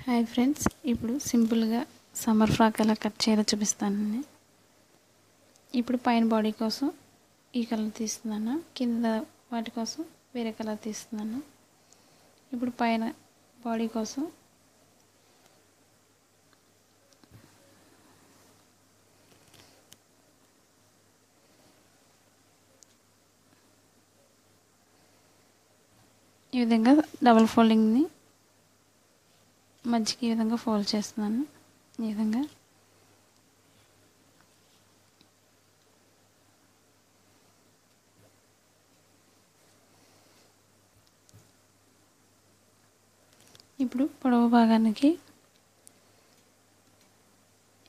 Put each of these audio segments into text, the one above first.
Hi friends, ఇప్పుడు సింపుల్గా summer frock ఎలా కట్ చేయాలో చూపిస్తానండి. ఇప్పుడు పైన బాడీ కోసం ఈ కలర్ తీస్తున్నాను, కింద వాటి కోసం వేరే కలర్ తీస్తున్నాను. ఇప్పుడు పైన బాడీ కోసం ఈ విధంగా డబుల్ ఫోల్డింగ్ని మధ్యకి ఈ విధంగా ఫోల్డ్ చేస్తున్నాను. ఈ విధంగా ఇప్పుడు పొడవు భాగానికి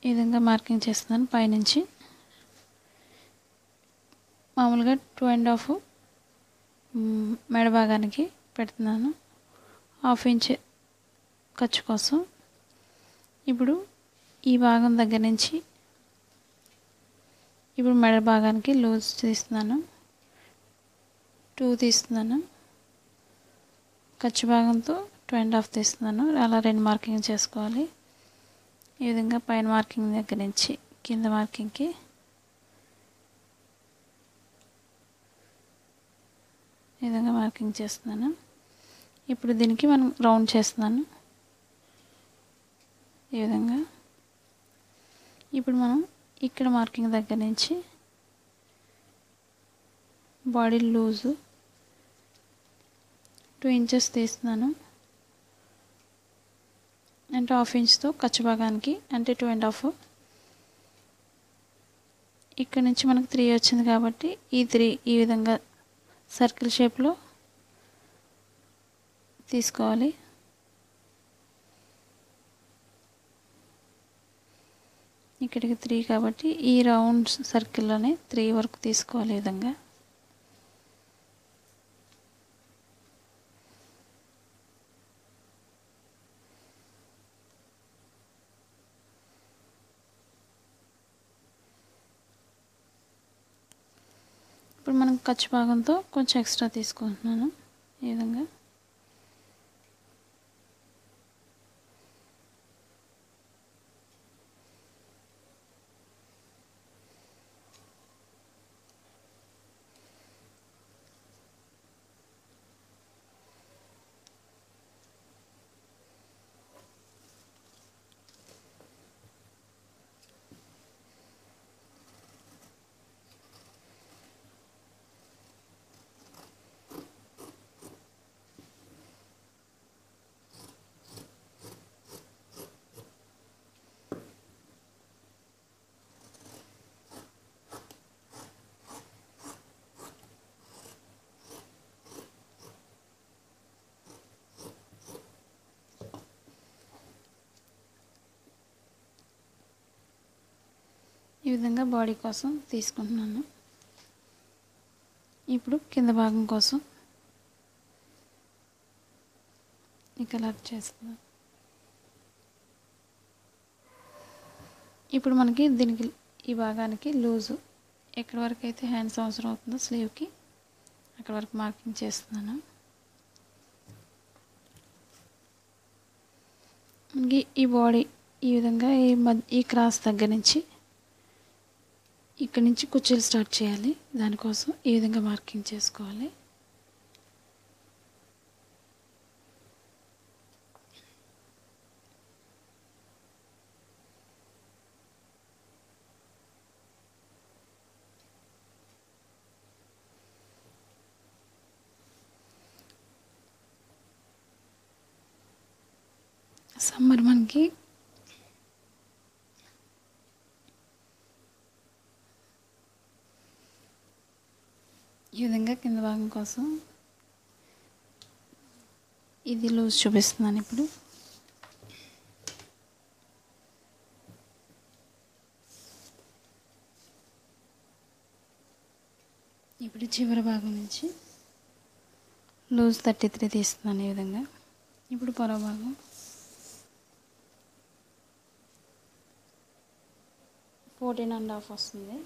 ఈ విధంగా మార్కింగ్ చేస్తున్నాను. పైనుంచి మామూలుగా 2.5 మెడ భాగానికి పెడుతున్నాను, 1/2 ఇంచ్ ఖర్చు కోసం. ఇప్పుడు ఈ భాగం దగ్గర నుంచి ఇప్పుడు మెడ భాగానికి లూజ్ తీస్తున్నాను, 2 తీస్తున్నాను, ఖర్చు భాగంతో 2.5 తీస్తున్నాను. అలా 2 మార్కింగ్ చేసుకోవాలి. ఈ విధంగా పైన మార్కింగ్ దగ్గర నుంచి కింద మార్కింగ్కి ఈ విధంగా మార్కింగ్ చేస్తున్నాను. ఇప్పుడు దీనికి మనం రౌండ్ చేస్తున్నాను ఈ విధంగా. ఇప్పుడు మనం ఇక్కడ మార్కింగ్ దగ్గర నుంచి బాడీ లూజు 2 ఇంచెస్ తీస్తున్నాను, అంటే 1/2 ఇంచ్తో ఖర్చు భాగానికి, అంటే 2.5. ఇక్కడ నుంచి మనకు 3 వచ్చింది కాబట్టి ఈ 3 ఈ విధంగా సర్కిల్ షేప్లో తీసుకోవాలి. ఇక్కడికి 3 కాబట్టి ఈ రౌండ్ సర్కిల్లోనే 3 వరకు తీసుకోవాలి. ఈ విధంగా ఇప్పుడు మనం ఖర్చు భాగంతో కొంచెం ఎక్స్ట్రా తీసుకుంటున్నాను. ఈ విధంగా ఈ విధంగా బాడీ కోసం తీసుకుంటున్నాను. ఇప్పుడు కింద భాగం కోసం ఈ కలర్ చేస్తున్నాను. ఇప్పుడు మనకి దీనికి ఈ భాగానికి లూజు ఎక్కడి వరకు అయితే హ్యాండ్స్ అవసరం అవుతుందో స్లీవ్కి అక్కడ వరకు మార్కింగ్ చేస్తున్నాను. మనకి ఈ బాడీ ఈ విధంగా ఈ క్రాస్ దగ్గర నుంచి ఇక్కడి నుంచి కుర్చీలు స్టార్ట్ చేయాలి. దానికోసం ఈ విధంగా మార్కింగ్ చేసుకోవాలి. సమ్మర్ మనకి ఈ విధంగా కింద భాగం కోసం ఇది లూజ్ చూపిస్తున్నాను. ఇప్పుడు చివరి భాగం నుంచి లూజ్ 33 తీస్తున్నాను. ఈ విధంగా ఇప్పుడు పొడవు భాగం 14.5 వస్తుంది.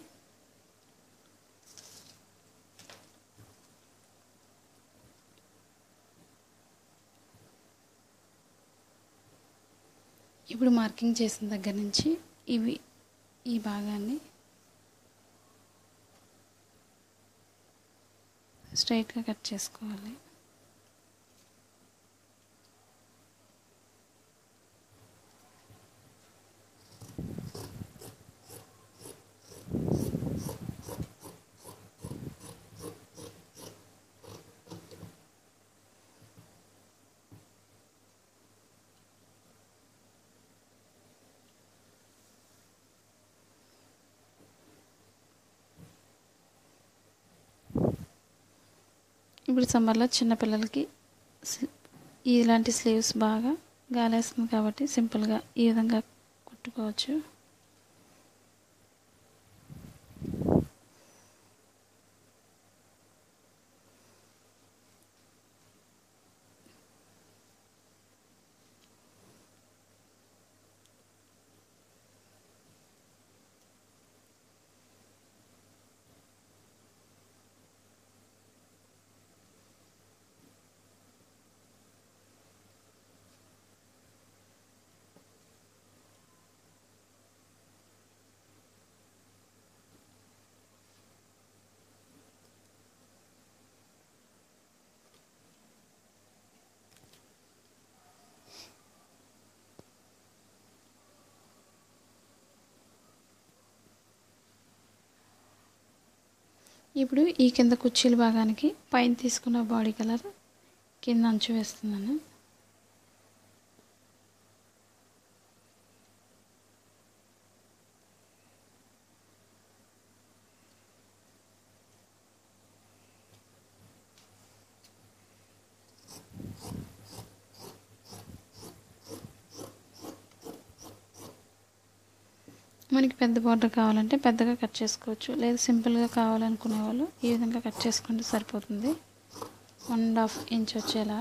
ఇప్పుడు మార్కింగ్ చేసిన దగ్గర నుంచి ఈ భాగాన్ని స్ట్రైట్గా కట్ చేసుకోవాలి. ఇప్పుడు సమ్మర్లో చిన్నపిల్లలకి ఇలాంటి స్లీవ్స్ బాగా గాలేస్తుంది కాబట్టి సింపుల్గా ఈ విధంగా కుట్టుకోవచ్చు. ఇప్పుడు ఈ కింద కుర్చీల భాగానికి పైన తీసుకున్న బాడీ కలర్ కింద అంచు వేస్తున్నాను. మనకి పెద్ద బార్డర్ కావాలంటే పెద్దగా కట్ చేసుకోవచ్చు, లేదా సింపుల్గా కావాలనుకునే వాళ్ళు ఈ విధంగా కట్ చేసుకుంటే సరిపోతుంది. 1.5 ఇంచ్ వచ్చేలా.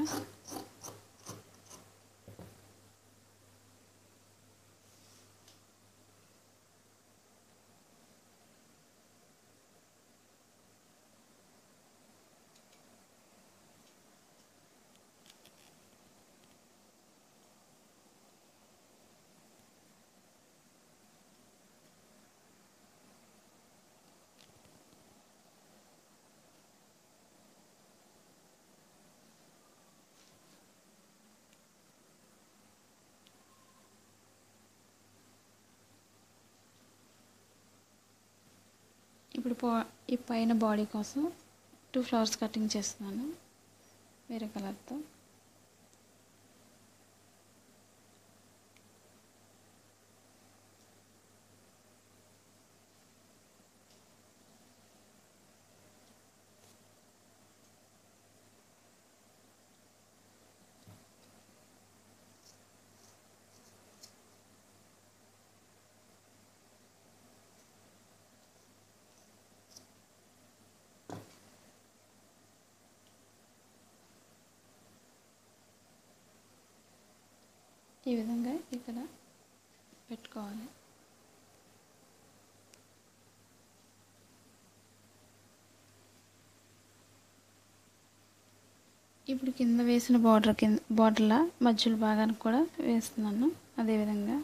ఇప్పుడు ఈ పైన బాడీ కోసం 2 ఫ్లవర్స్ కటింగ్ చేస్తున్నాను వేరే కలర్తో. ఈ విధంగా ఇక్కడ పెట్టుకోవాలి. ఇప్పుడు కింద వేసిన బార్డర్ల మధ్యలో భాగానికి కూడా వేస్తున్నాను అదేవిధంగా.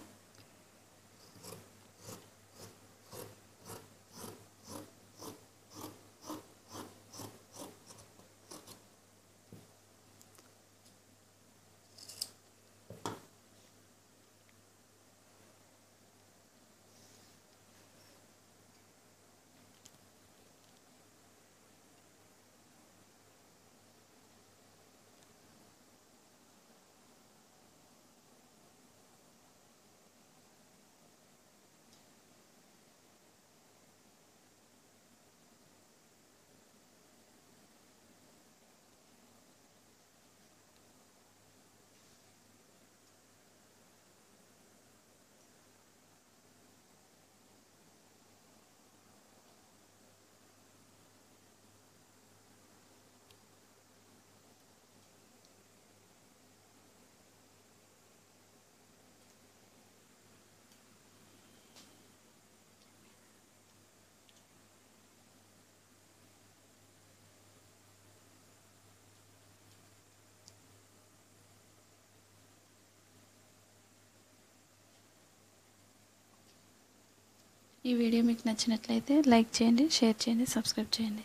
ఈ వీడియో మీకు నచ్చినట్లయితే లైక్ చేయండి, షేర్ చేయండి, సబ్స్క్రైబ్ చేయండి.